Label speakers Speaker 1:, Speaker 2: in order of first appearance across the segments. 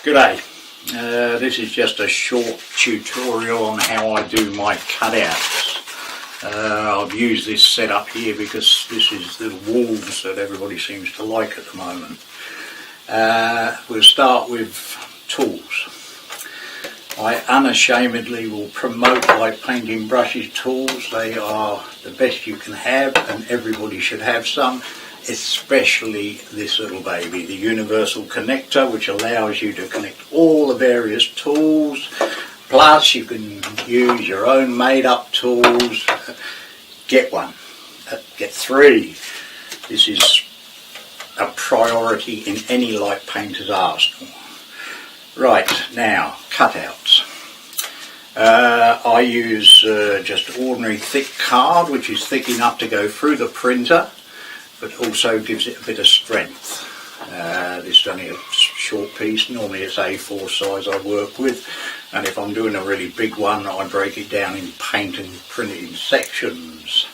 Speaker 1: G'day, this is just a short tutorial on how I do my cutouts. I've used this setup here because this is the wolves that everybody seems to like at the moment. We'll start with tools. I unashamedly will promote light painting brushes tools. They are the best you can have and everybody should have some. Especially this little baby, the universal connector, which allows you to connect all the various tools, plus you can use your own made up tools. Get one, get three. This is a priority in any light painter's arsenal. Right, now cutouts. I use just ordinary thick card, which is thick enough to go through the printer, but also gives it a bit of strength. This is only a short piece, normally it's A4 size I work with, and if I'm doing a really big one I break it down in paint and print it in sections.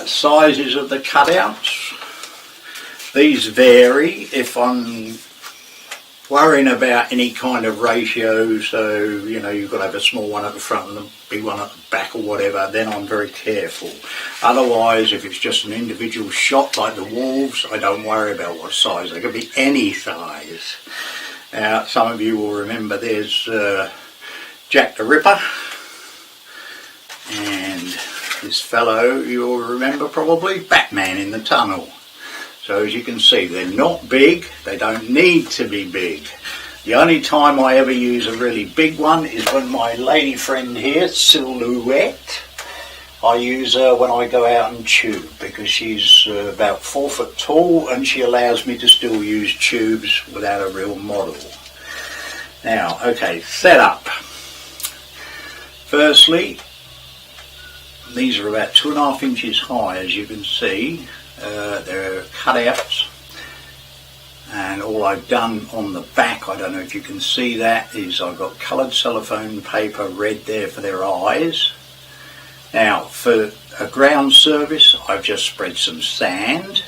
Speaker 1: Sizes of the cutouts, these vary if I'm worrying about any kind of ratio, so you know you've got to have a small one at the front and a big one at the back or whatever, then I'm very careful. Otherwise, if it's just an individual shot like the wolves, I don't worry about what size. They could be any size. Now, some of you will remember there's Jack the Ripper, and this fellow you'll remember probably, Batman in the Tunnel. So as you can see, they're not big, they don't need to be big. The only time I ever use a really big one is when my lady friend here, Silhouette, I use her when I go out and tube, because she's about 4 foot tall and she allows me to still use tubes without a real model. Now, okay, setup. Firstly, these are about 2.5 inches high, as you can see. They're cutouts, and all I've done on the back, I don't know if you can see that, is I've got coloured cellophane paper red there for their eyes. Now for a ground surface I've just spread some sand,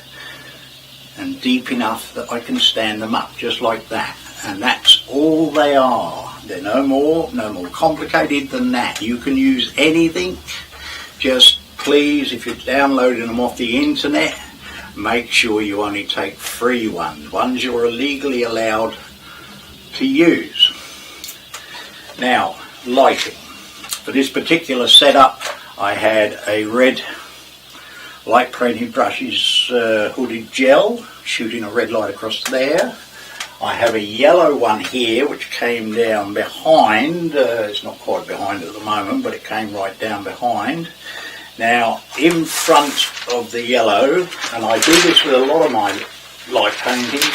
Speaker 1: and deep enough that I can stand them up just like that, and that's all they are. They're no more complicated than that. You can use anything, just please, if you're downloading them off the internet, make sure you only take free ones you're legally allowed to use. Now, lighting. For this particular setup, I had a red light painting brushes hooded gel, shooting a red light across there. I have a yellow one here which came down behind, it's not quite behind at the moment, but it came right down behind. Now, in front of the yellow, and I do this with a lot of my light paintings,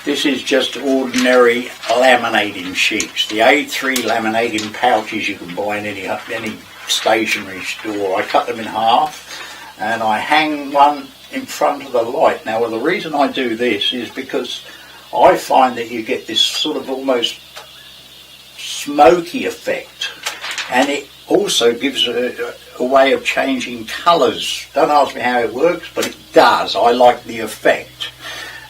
Speaker 1: this is just ordinary laminating sheets. The A3 laminating pouches you can buy in any stationery store. I cut them in half and I hang one in front of the light. Now, well, the reason I do this is because I find that you get this sort of almost smoky effect, and it also gives a way of changing colours. Don't ask me how it works, but it does. I like the effect.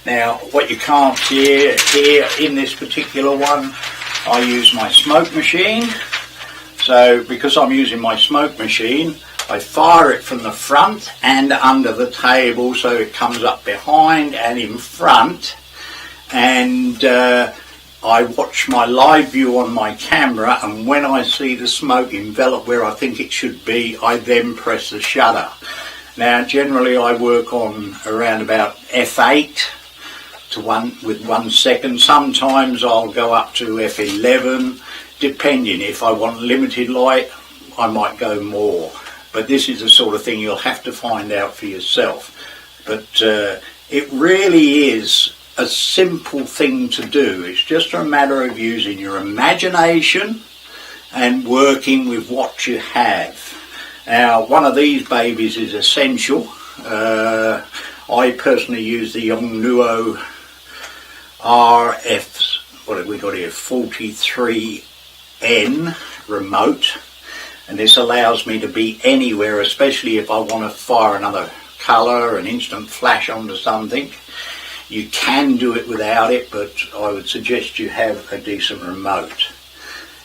Speaker 1: Now, what you can't see here in this particular one, I use my smoke machine. So because I'm using my smoke machine, I fire it from the front and under the table, so it comes up behind and in front, and I watch my live view on my camera, and when I see the smoke envelop where I think it should be, I then press the shutter. Now generally I work on around about F8 with 1 second. Sometimes I'll go up to F11, depending. If I want limited light I might go more, but this is the sort of thing you'll have to find out for yourself. But it really is a simple thing to do. It's just a matter of using your imagination and working with what you have. Now, one of these babies is essential. I personally use the Yongnuo RF, what have we got here, 43N remote, and this allows me to be anywhere, especially if I want to fire another colour, an instant flash onto something. You can do it without it, but I would suggest you have a decent remote.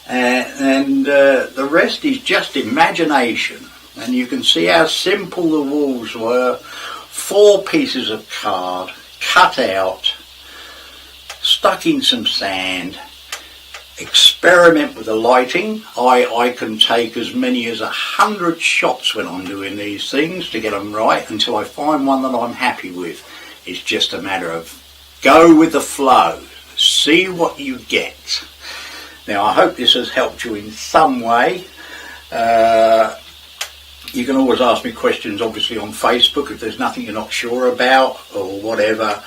Speaker 1: And the rest is just imagination. And you can see how simple the walls were. 4 pieces of card, cut out, stuck in some sand. Experiment with the lighting. I can take as many as 100 shots when I'm doing these things to get them right until I find one that I'm happy with. It's just a matter of go with the flow, see what you get. Now I hope this has helped you in some way. You can always ask me questions obviously on Facebook if there's nothing you're not sure about or whatever.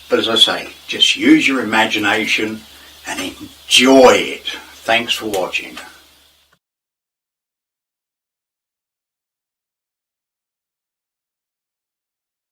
Speaker 1: But as I say, just use your imagination and enjoy it. Thanks for watching.